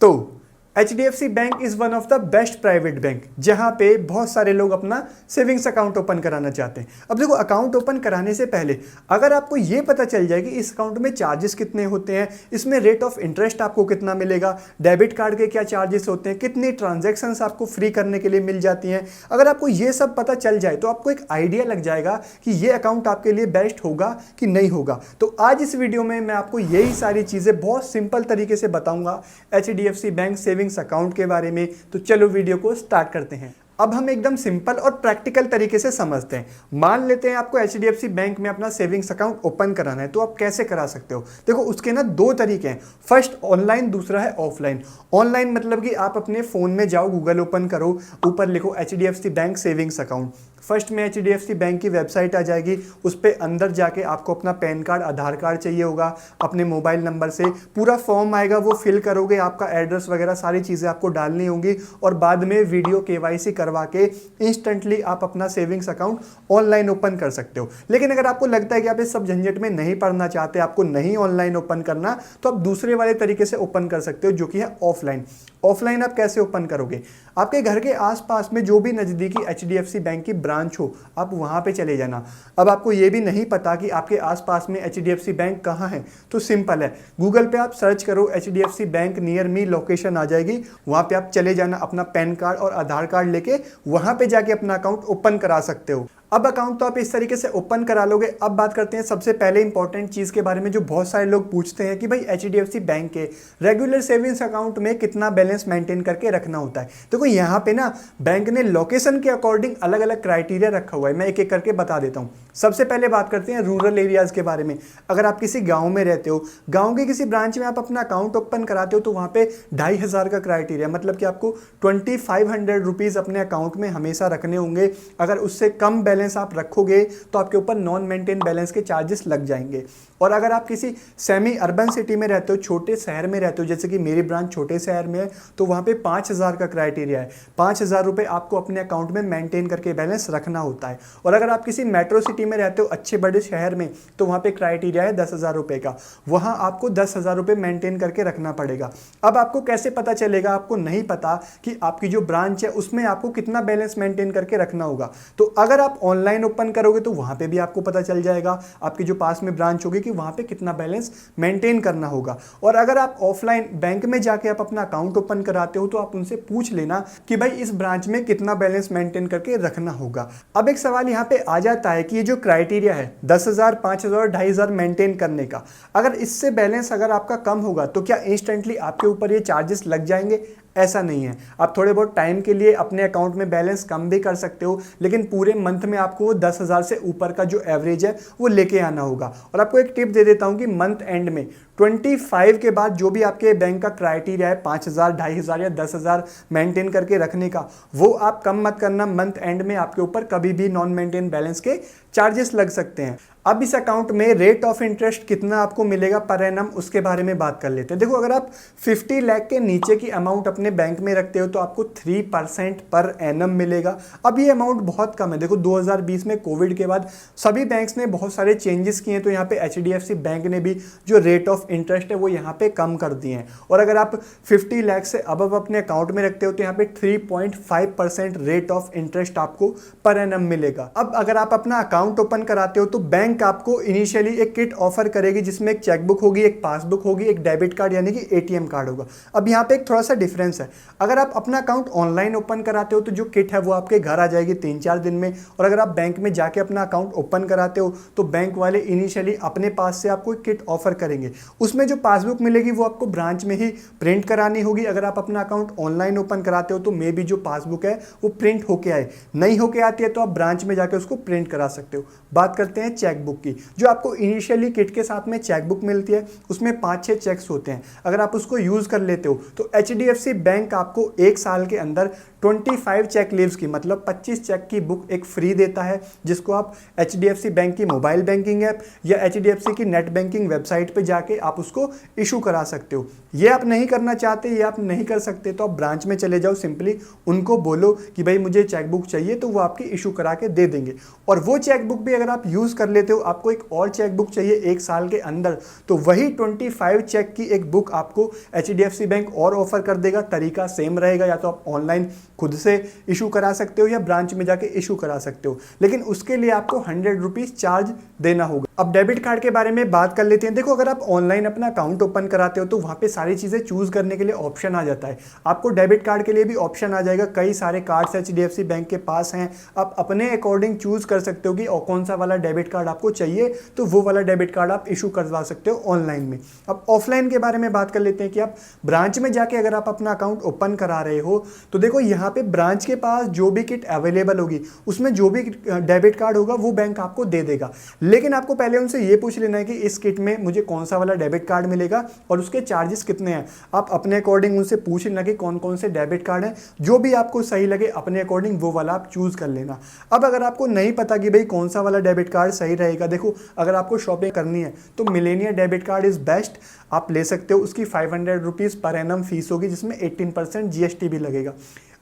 तो HDFC bank is one of the best private bank जहां पे बहुत सारे लोग अपना सेविंग्स अकाउंट ओपन कराना चाहते हैं। अब देखो, अकाउंट ओपन कराने से पहले अगर आपको ये पता चल जाए कि इस अकाउंट में चार्जेस कितने होते हैं, इसमें रेट ऑफ इंटरेस्ट आपको कितना मिलेगा, डेबिट कार्ड के क्या चार्जेस होते हैं, कितनी ट्रांजैक्शंस आपको फ्री करने के लिए मिल जाती हैं, अगर आपको ये सब पता चल जाए तो आपको एक आइडिया लग जाएगा कि ये अकाउंट आपके लिए बेस्ट होगा कि नहीं होगा। तो आज इस वीडियो में मैं आपको यही सारी चीज़ें बहुत सिंपल तरीके से बताऊंगा HDFC बैंक सेविंग्स अकाउंट के बारे में। तो चलो वीडियो को स्टार्ट करते हैं। अब हम एकदम सिंपल और प्रैक्टिकल तरीके से समझते हैं। मान लेते हैं आपको HDFC बैंक में अपना सेविंग्स अकाउंट ओपन कराना है, तो आप कैसे करा सकते हो? देखो, उसके ना दो तरीके हैं, फर्स्ट ऑनलाइन, दूसरा है ऑफलाइन। ऑनलाइन मतलब कि आप अपने फ़ोन में जाओ, गूगल ओपन करो, ऊपर लिखो HDFC bank savings account. First में HDFC बैंक की वेबसाइट आ जाएगी, उस पर अंदर जाके आपको अपना पैन कार्ड, आधार कार्ड चाहिए होगा, अपने मोबाइल नंबर से पूरा फॉर्म आएगा, वो फिल करोगे, आपका एड्रेस वगैरह सारी चीज़ें आपको डालनी होंगी और बाद में वीडियो KYC करवा के इंस्टेंटली आप अपना सेविंग्स अकाउंट ऑनलाइन ओपन कर सकते हो। लेकिन अगर आपको लगता है कि आप इस सब झंझट में नहीं पड़ना चाहते, आपको नहीं ऑनलाइन ओपन करना, तो आप दूसरे वाले तरीके से ओपन कर सकते हो, जो कि है ऑफलाइन। ऑफलाइन आप कैसे ओपन करोगे? आपके घर के आसपास में जो भी नज़दीकी HDFC बैंक की ब्रांच हो, आप वहाँ पे चले जाना। अब आपको ये भी नहीं पता कि आपके आसपास में HDFC बैंक कहाँ है, तो सिंपल है, गूगल पे आप सर्च करो HDFC bank near me, location आ जाएगी, वहाँ पे आप चले जाना, अपना पैन कार्ड और आधार कार्ड लेके वहाँ पे जाके अपना अकाउंट ओपन करा सकते हो। अब अकाउंट तो आप इस तरीके से ओपन करा लोगे। अब बात करते हैं सबसे पहले इंपॉर्टेंट चीज़ के बारे में, जो बहुत सारे लोग पूछते हैं कि भाई HDFC बैंक के रेगुलर सेविंग्स अकाउंट में कितना बैलेंस मेंटेन करके रखना होता है। देखो, यहाँ पे ना बैंक ने लोकेशन के अकॉर्डिंग अलग अलग क्राइटेरिया रखा हुआ है, मैं एक एक करके बता देता हूँ। सबसे पहले बात करते हैं रूरल एरियाज़ के बारे में। अगर आप किसी गाँव में रहते हो, गाँव के किसी ब्रांच में आप अपना अकाउंट ओपन कराते हो, तो वहाँ पे 2500 का क्राइटेरिया, मतलब कि आपको 2500 रुपीज़ अपने अकाउंट में हमेशा रखने होंगे। अगर उससे कम बैलेंस आप रखोगे तो आपके ऊपर नॉन मेंटेन बैलेंस के चार्जेस लग जाएंगे। और अगर आप किसी सेमी अर्बन सिटी में रहते हो, छोटे शहर में रहते हो, जैसे कि मेरी ब्रांच छोटे शहर में है, तो वहाँ पे 5000 का क्राइटेरिया है। 5000 रुपये आपको अपने अकाउंट में मेंटेन करके बैलेंस रखना होता है। और अगर आप किसी मेट्रो सिटी में रहते हो, अच्छे बड़े शहर में, तो वहाँ पे क्राइटेरिया है 10,000 रुपये का, वहाँ आपको 10,000 रुपये मेंटेन करके रखना पड़ेगा। अब आपको कैसे पता चलेगा? आपको नहीं पता कि आपकी जो ब्रांच है उसमें आपको कितना बैलेंस मेंटेन करके रखना होगा। तो अगर आप ऑनलाइन ओपन करोगे तो वहाँ पे भी आपको पता चल जाएगा, आपकी जो पास में ब्रांच होगी, कि वहाँ पे कितना बैलेंस मेंटेन करना होगा। और अगर आप ऑफलाइन बैंक में जाके आप अपना अकाउंट ओपन कराते हो, तो आप उनसे पूछ लेना कि भाई इस ब्रांच में कितना बैलेंस मेंटेन करके रखना होगा। अब एक सवाल यहाँ पे आ जाता है कि ये जो क्राइटेरिया है 10,000, 5,000, 2,500 मेंटेन करने का, अगर इससे बैलेंस अगर आपका कम होगा तो क्या इंस्टेंटली आपके ऊपर ये चार्जेस लग जाएंगे? ऐसा नहीं है। आप थोड़े बहुत टाइम के लिए अपने अकाउंट में बैलेंस कम भी कर सकते हो, लेकिन पूरे मंथ में आपको 10,000 से ऊपर का जो एवरेज है वो लेके आना होगा। और आपको एक टिप दे देता हूँ कि मंथ एंड में 25 के बाद जो भी आपके बैंक का क्राइटेरिया है 5,000, 2,500 या 10,000 मेंटेन करके रखने का, वो आप कम मत करना। मंथ एंड में आपके ऊपर कभी भी नॉन मेंटेन बैलेंस के चार्जेस लग सकते हैं। अब इस अकाउंट में रेट ऑफ इंटरेस्ट कितना आपको मिलेगा पर एनम, उसके बारे में बात कर लेते हैं। देखो, अगर आप 50 लाख के नीचे की अमाउंट अपने बैंक में रखते हो तो आपको 3% पर एनम मिलेगा। अब ये अमाउंट बहुत कम है। देखो, 2020 में कोविड के बाद सभी बैंक्स ने बहुत सारे चेंजेस किए हैं, तो यहाँ पे HDFC बैंक ने भी जो रेट ऑफ इंटरेस्ट है वो यहाँ पे कम कर दिए हैं। और अगर आप 50 लाख से अबव अपने अकाउंट में रखते हो तो यहाँ पे 3.5% रेट ऑफ इंटरेस्ट आपको पर एनम मिलेगा। अब अगर आप अपना अकाउंट ओपन कराते हो तो बैंक आपको इनिशियली एक किट ऑफर करेगी, जिसमें एक चेकबुक होगी, एक पासबुक होगी, एक डेबिट कार्ड यानी कि ATM कार्ड होगा। अब यहाँ पे एक थोड़ा सा डिफरेंस है। अगर आप अपना अकाउंट ऑनलाइन ओपन कराते हो तो जो किट है वो आपके घर आ जाएगी 3-4 दिन में। और अगर आप बैंक में जाके अपना अकाउंट ओपन कराते हो तो बैंक वाले इनिशियली अपने पास से आपको एक किट ऑफर करेंगे। उसमें जो पासबुक मिलेगी वो आपको ब्रांच में ही प्रिंट करानी होगी। अगर आप अपना अकाउंट ऑनलाइन ओपन कराते हो तो मे बी जो पासबुक है वो प्रिंट होके आए, नहीं होके आती है तो आप ब्रांच में जाके उसको प्रिंट करा सकते हो। बात करते हैं चेकबुक की। जो आपको इनिशियली किट के साथ में चेकबुक मिलती है, उसमें 5-6 चेक्स होते हैं। अगर आप उसको यूज़ कर लेते हो तो HDFC बैंक आपको 1 साल के अंदर 25 चेक लीव्स की मतलब 25 चेक की बुक एक फ्री देता है, जिसको आप HDFC बैंक की मोबाइल बैंकिंग ऐप या HDFC की नेट बैंकिंग वेबसाइट पे जाके आप उसको इशू करा सकते हो। ये आप नहीं करना चाहते, ये आप नहीं कर सकते तो आप ब्रांच में चले जाओ, सिंपली उनको बोलो कि भाई मुझे चेकबुक चाहिए, तो वो आपकी इशू करा के दे देंगे। और वो चेकबुक भी अगर आप यूज़ कर लेते हो, आपको एक और चेकबुक चाहिए 1 साल के अंदर, तो वही 25 चेक की एक बुक आपको HDFC बैंक और ऑफर कर देगा। तरीका सेम रहेगा, या तो आप ऑनलाइन खुद से इशू करा सकते हो या ब्रांच में जाके इशू करा सकते हो, लेकिन उसके लिए आपको 100 रुपीज़ चार्ज देना होगा। अब डेबिट कार्ड के बारे में बात कर लेते हैं। देखो, अगर आप ऑनलाइन अपना अकाउंट ओपन कराते हो तो वहाँ पे सारी चीज़ें चूज करने के लिए ऑप्शन आ जाता है। आपको डेबिट कार्ड के लिए भी ऑप्शन आ जाएगा, कई सारे कार्ड्स HDFC बैंक के पास हैं, आप अपने अकॉर्डिंग चूज कर सकते हो कि कौन सा वाला डेबिट कार्ड आपको चाहिए, तो वो वाला डेबिट कार्ड आप इशू करवा सकते हो ऑनलाइन में। अब ऑफलाइन के बारे में बात कर लेते हैं कि आप ब्रांच में जाके अगर आप अपना अकाउंट ओपन करा रहे हो, तो देखो यहाँ पे ब्रांच के पास जो भी किट अवेलेबल होगी उसमें जो भी डेबिट कार्ड होगा वो बैंक आपको दे देगा, लेकिन आपको पहले उनसे ये पूछ लेना है कि इस किट में मुझे कौन सा वाला डेबिट कार्ड मिलेगा और उसके चार्जेस कितने हैं। आप अपने अकॉर्डिंग उनसे पूछ लेना कि कौन कौन से डेबिट कार्ड हैं, जो भी आपको सही लगे अपने अकॉर्डिंग वो वाला आप चूज कर लेना। अब अगर आपको नहीं पता कि भाई कौन सा वाला डेबिट कार्ड सही रहेगा, देखो अगर आपको शॉपिंग करनी है तो Millennia debit card is best, आप ले सकते हो। उसकी 500 रुपीज़ पर एनम फीस होगी, जिसमें 18% GST भी लगेगा।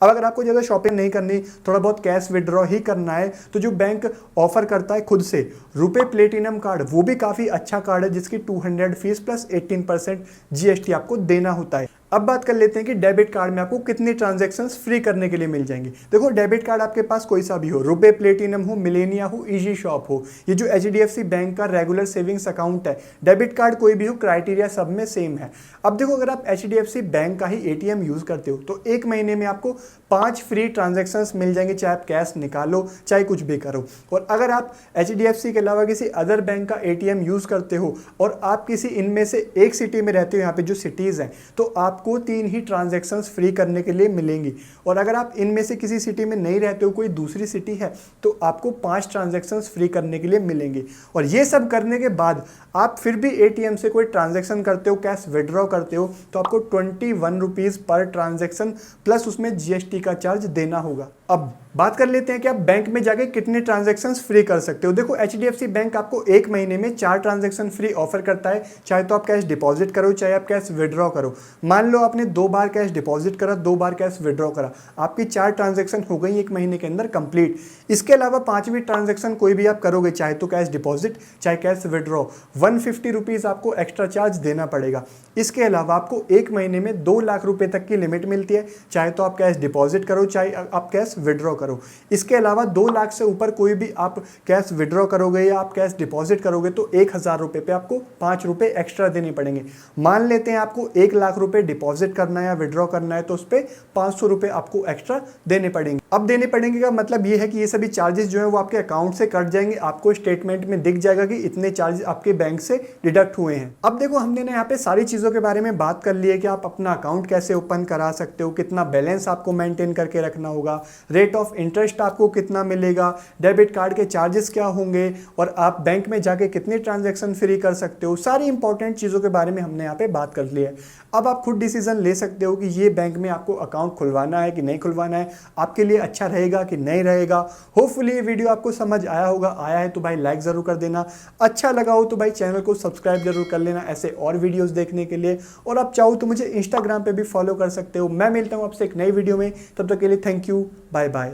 अब अगर आपको ज़्यादा शॉपिंग नहीं करनी, थोड़ा बहुत कैश विड्रॉ ही करना है, तो जो बैंक ऑफर करता है खुद से रुपे प्लेटिनम कार्ड, वो भी काफ़ी अच्छा कार्ड है, जिसकी 200 फीस प्लस 18% GST आपको देना होता है। अब बात कर लेते हैं कि डेबिट कार्ड में आपको कितनी ट्रांजैक्शंस फ्री करने के लिए मिल जाएंगी। देखो, डेबिट कार्ड आपके पास कोई सा भी हो, रुपे प्लेटिनम हो, मिलेनिया हो, इजी शॉप हो, ये जो HDFC बैंक का रेगुलर सेविंग्स अकाउंट है, डेबिट कार्ड कोई भी हो, क्राइटेरिया सब में सेम है। अब देखो, अगर आप HDFC बैंक का ही ATM यूज करते हो तो 1 महीने में आपको 5 फ्री ट्रांजैक्शंस मिल जाएंगे, चाहे आप कैश निकालो चाहे कुछ भी करो। और अगर आप HDFC के अलावा किसी अदर बैंक का ATM यूज करते हो और आप किसी इनमें से एक सिटी में रहते हो, यहाँ पे जो सिटीज हैं, तो आपको 3 ही ट्रांजैक्शंस फ्री करने के लिए मिलेंगी। और अगर आप इनमें से किसी सिटी में नहीं रहते हो, कोई दूसरी सिटी है, तो आपको 5 ट्रांजैक्शंस फ्री करने के लिए मिलेंगी। और ये सब करने के बाद आप फिर भी ATM से कोई ट्रांजैक्शन करते हो, कैश विड्रॉ करते हो, तो आपको 21 रुपीज़ पर ट्रांजैक्शन प्लस उसमें GST का चार्ज देना होगा। अब बात कर लेते हैं कि आप बैंक में जाके कितने ट्रांजैक्शंस फ्री कर सकते हो। देखो, HDFC बैंक आपको 1 महीने में 4 ट्रांजैक्शन फ्री ऑफर करता है, चाहे तो आप कैश डिपॉजिट करो चाहे आप कैश विड्रॉ करो। मान लो आपने 2 बार कैश डिपॉजिट करा, 2 बार कैश विड्रॉ करा, आपकी 4 ट्रांजैक्शन हो गई 1 महीने के अंदर कंप्लीट। इसके अलावा 5वीं ट्रांजैक्शन कोई भी आप करोगे, चाहे तो कैश डिपॉजिट चाहे कैश विड्रॉ, 150 रुपीज़ आपको एक्स्ट्रा चार्ज देना पड़ेगा। इसके अलावा आपको 1 महीने में 2 लाख रुपए तक की लिमिट मिलती है, चाहे तो आप कैश डिपॉजिट करो चाहे आप कैश विड्रॉ करो। इसके अलावा 2 लाख से ऊपर कोई भी आप कैश विड्रॉ करोगे या आप कैश डिपॉजिट करोगे तो 1000 रुपए पे आपको 5 रुपए एक्स्ट्रा देने पड़ेंगे। मान लेते हैं आपको 1 लाख रुपए डिपॉजिट करना है या विड्रॉ करना है, तो उस पर 500 रुपए आपको एक्स्ट्रा देने पड़ेंगे। अब देने पड़ेंगे का मतलब ये है कि ये सभी चार्जेस जो है वो आपके अकाउंट से कट जाएंगे, आपको स्टेटमेंट में दिख जाएगा कि इतने चार्जेस आपके बैंक से डिडक्ट हुए हैं। अब देखो, हमने ना यहाँ पे सारी चीज़ों के बारे में बात कर ली है कि आप अपना अकाउंट कैसे ओपन करा सकते हो, कितना बैलेंस आपको मेंटेन करके रखना होगा, रेट ऑफ इंटरेस्ट आपको कितना मिलेगा, डेबिट कार्ड के चार्जेस क्या होंगे, और आप बैंक में जाके कितने ट्रांजैक्शन फ्री कर सकते हो। सारी इंपॉर्टेंट चीज़ों के बारे में हमने यहाँ पे बात कर ली है। अब आप खुद डिसीजन ले सकते हो कि ये बैंक में आपको अकाउंट खुलवाना है कि नहीं खुलवाना है, आपके लिए अच्छा रहेगा कि नहीं रहेगा। होपफुली ये वीडियो आपको समझ आया होगा, आया है तो भाई लाइक ज़रूर कर देना, अच्छा लगा हो तो भाई चैनल को सब्सक्राइब जरूर कर लेना ऐसे और वीडियोस देखने के लिए। और आप चाहो तो मुझे इंस्टाग्राम पे भी फॉलो कर सकते हो। मैं मिलता हूँ आपसे एक नई वीडियो में, तब तक के लिए थैंक यू, बाय बाय।